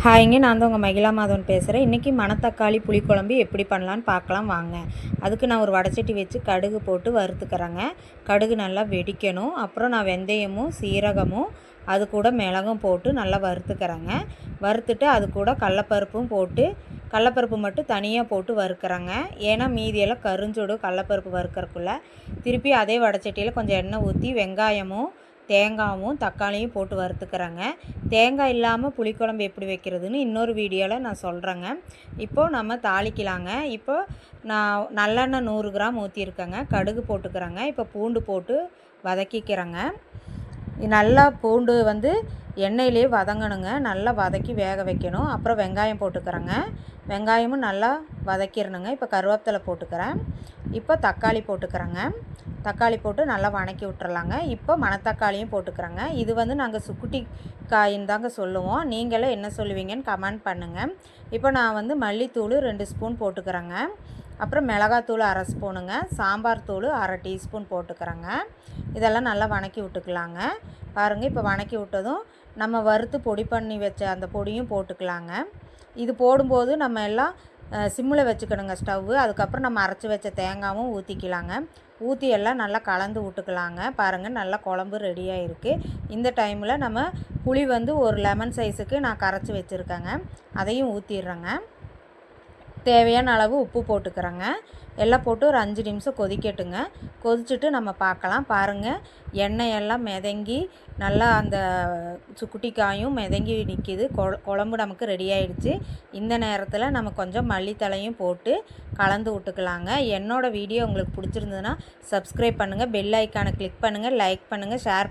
ஹாய்ங்க, நான் தான் உங்கள் மகிழா மாதவன் பேசுகிறேன். இன்றைக்கி மணத்தக்காளி புளிக்குழம்பு எப்படி பண்ணலான்னு பார்க்கலாம் வாங்க. அதுக்கு நான் ஒரு வடைச்சட்டி வச்சு கடுகு போட்டு வறுத்துக்கிறேங்க. கடுகு நல்லா வெடிக்கணும். அப்புறம் நான் வெந்தயமும் சீரகமும் அது கூட மிளகும் போட்டு நல்லா வறுத்துக்கிறேங்க. வறுத்துட்டு அது கூட கடலப்பருப்பும் போட்டு கடலப்பருப்பு மட்டும் தனியாக போட்டு வறுக்கிறேங்க. ஏன்னா மீதியெல்லாம் கரிஞ்சுடும் கடலப்பருப்பு வறுக்கிறக்குள்ள. திருப்பி அதே வடைச்சட்டியில் கொஞ்சம் எண்ணெய் ஊற்றி வெங்காயமும் தேங்காயும் தக்காளியும் போட்டு வறுத்துக்கிறேங்க. தேங்காய் இல்லாமல் புளிக்குழம்பு எப்படி வைக்கிறதுன்னு இன்னொரு வீடியோவில் நான் சொல்கிறேங்க. இப்போது நம்ம தாளிக்கலாங்க. இப்போது நான் நல்லெண்ணெய் 100 கிராம் ஊற்றிருக்கேங்க. கடுகு போட்டுக்கிறேங்க. இப்போ பூண்டு போட்டு வதக்கிக்கிறேங்க. நல்லா பூண்டு எண்ணெயிலே வதங்கணுங்க. நல்லா வதக்கி வேக வைக்கணும். அப்புறம் வெங்காயம் போட்டுக்கிறேங்க. வெங்காயமும் நல்லா வதக்கிடணுங்க. இப்போ கருவேப்பிலை போட்டுக்கிறேன். இப்போ தக்காளி போட்டுக்கிறேங்க. தக்காளி போட்டு நல்லா வதக்கி விட்டுறலாங்க. இப்போ மணத்தக்காளியும் போட்டுக்கிறேங்க. இது நாங்கள் சுக்குட்டி காயின்னு தாங்க சொல்லுவோம். நீங்களே என்ன சொல்லுவீங்கன்னு கமெண்ட் பண்ணுங்கள். இப்போ நான் மல்லித்தூள் 2 ஸ்பூன் போட்டுக்கிறேங்க. அப்புறம் மிளகாத்தூள் 1/2 ஸ்பூனுங்க. சாம்பார் தூள் 1/2 டீஸ்பூன் போட்டுக்கிறேங்க. இதெல்லாம் நல்லா வதக்கி விட்டுக்கலாங்க. பாருங்கள், இப்போ வதக்கி விட்டதும் நம்ம வறுத்து பொடி பண்ணி வச்ச அந்த பொடியும் போட்டுக்கலாங்க. இது போடும்போது நம்ம எல்லாம் சிம்மில் வச்சுக்கணுங்க ஸ்டவ்வு. அதுக்கப்புறம் நம்ம அரைச்சி வச்ச தேங்காயும் ஊற்றிக்கலாங்க. ஊற்றி எல்லாம் நல்லா கலந்து விட்டுக்கலாங்க. பாருங்கள், நல்லா குழம்பு ரெடியாக இருக்குது. இந்த டைமில் நம்ம புளி ஒரு லெமன் சைஸுக்கு நான் கரைச்சி வச்சுருக்கேங்க. அதையும் ஊற்றிடுறேங்க. தேவையான அளவு உப்பு போட்டுக்கிறேங்க. எல்லாம் போட்டு ஒரு 5 நிமிஷம் கொதிக்கட்டுங்க. கொதிச்சுட்டு நம்ம பார்க்கலாம். பாருங்கள், எண்ணெய் எல்லாம் மிதங்கி நல்லா அந்த சுக்குட்டிக்காயும் மிதங்கி நிற்கிது. குழம்பு நமக்கு ரெடி ஆகிடுச்சு. இந்த நேரத்தில் நம்ம கொஞ்சம் மல்லித்தலையும் போட்டு கலந்து விட்டுக்கலாங்க. என்னோடய வீடியோ உங்களுக்கு பிடிச்சிருந்ததுன்னா சப்ஸ்கிரைப் பண்ணுங்கள், பெல் ஐக்கானை கிளிக் பண்ணுங்கள், லைக் பண்ணுங்கள், ஷேர்